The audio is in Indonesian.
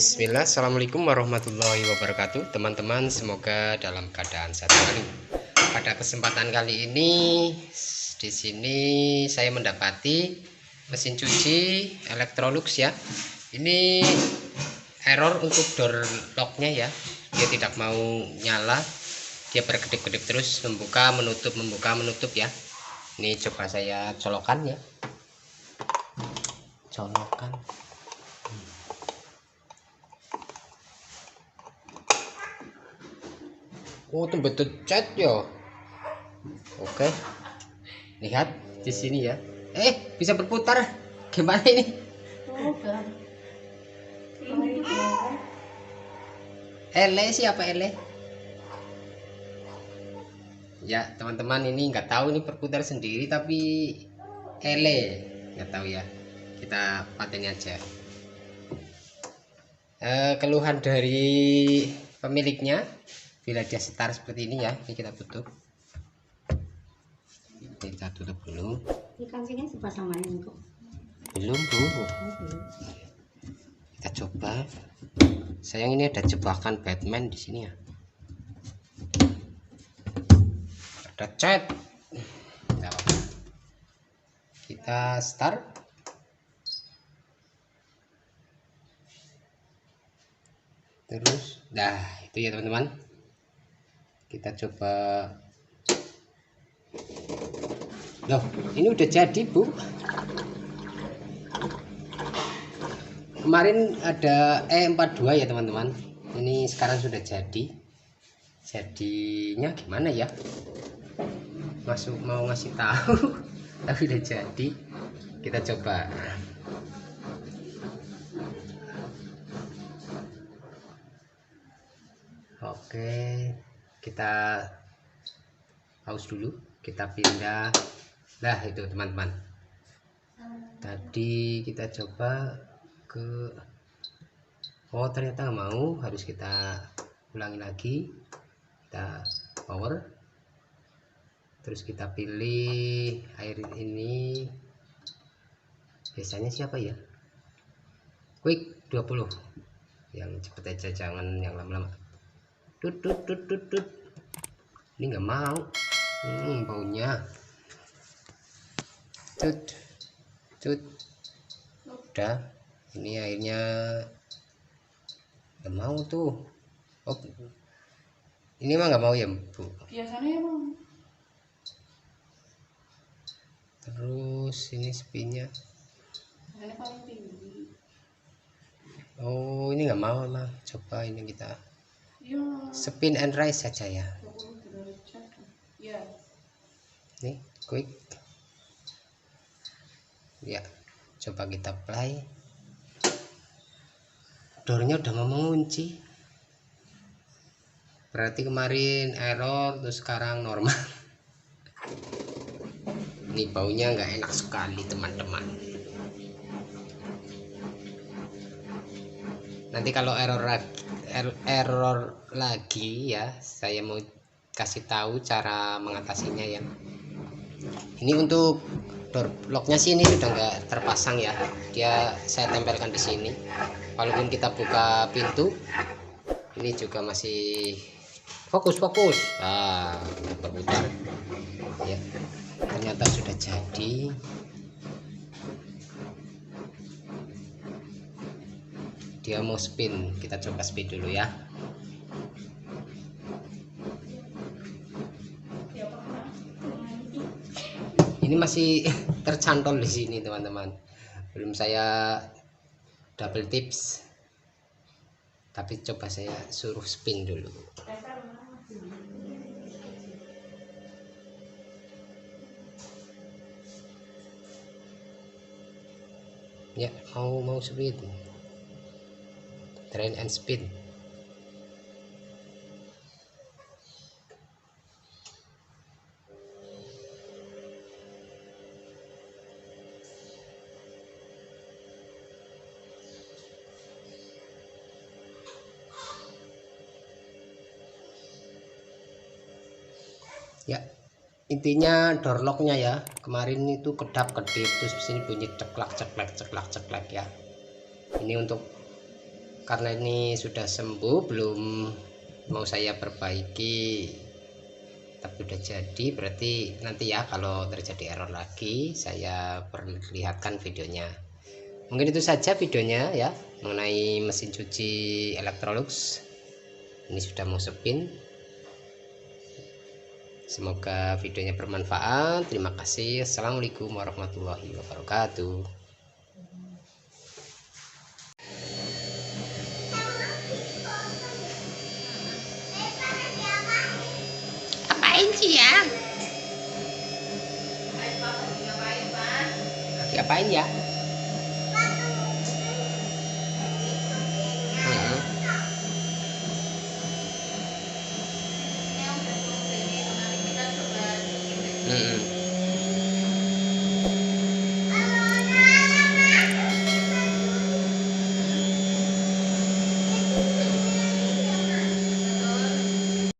Bismillah, Assalamualaikum warahmatullahi wabarakatuh. Teman-teman, semoga dalam keadaan sehat selalu. Pada kesempatan kali ini, di sini saya mendapati mesin cuci Electrolux ya. Ini error untuk door locknya ya. Dia tidak mau nyala. Dia berkedip-kedip terus, membuka menutup ya. Ini coba saya colokan ya. Colokan. Oh, itu betul cat ya. Oke. Lihat di sini ya. Bisa berputar. Gimana ini? Ele siapa ele? Ya, teman-teman, ini nggak tahu ini berputar sendiri tapi ele nggak tahu ya. Kita paten aja. Keluhan dari pemiliknya, bila dia setar seperti ini ya, ini kita tutup. Ini kita tutup dulu. Ini kancingnya dipasangin kok. Belum bu. Kita coba. Sayang ini ada jebakan Batman di sini ya. Ada cat. Nggak apa-apa. Kita start. Terus, dah itu ya teman-teman. Kita coba. Loh, ini udah jadi bu. Kemarin ada E42 ya teman-teman. Ini sekarang sudah jadi. Jadinya gimana ya? Mau ngasih tahu, tapi udah jadi. Kita coba. Oke, kita pause dulu, kita pindah. Nah itu teman-teman, tadi kita coba ke ternyata nggak mau, harus kita ulangi lagi. Kita power, terus kita pilih air ini, biasanya siapa ya, quick 20 yang cepet aja, jangan yang lama-lama. Tut. Ini nggak mau. Baunya. Tut. Udah. Ini airnya nggak mau tuh. Oh, ini mah nggak mau ya bu. Biasanya emang. Terus ini spinnya. Biasanya paling tinggi. Oh, ini nggak mau emang. Coba ini kita. Iya. Spin and rise saja ya. Iya. Nih, quick. Ya, coba kita play. Doornya udah mau mengunci. Berarti kemarin error, terus sekarang normal. Ini baunya nggak enak sekali teman-teman. Nanti kalau error lagi ya, saya mau kasih tahu cara mengatasinya ya. Ini untuk door locknya sih ini sudah nggak terpasang ya, dia saya tempelkan di sini. Walaupun kita buka pintu, ini juga masih fokus. Berputar ya, ternyata sudah jadi. Dia mau spin, kita coba spin dulu ya. Ini masih tercantol di sini teman-teman, belum saya double tips, tapi coba saya suruh spin dulu. Ya, mau spin. Train and spin. Ya, intinya door locknya ya, kemarin itu kedap-kedip, terus sini bunyi ceklak ya. Ini untuk Karena ini sudah sembuh, belum mau saya perbaiki, tapi udah jadi. Berarti nanti ya kalau terjadi error lagi saya perlihatkan videonya. Mungkin itu saja videonya ya mengenai mesin cuci Electrolux. Ini sudah mau spin. Semoga videonya bermanfaat. Terima kasih. Assalamualaikum warahmatullahi wabarakatuh. Apain sih ya? Lagi apain ya?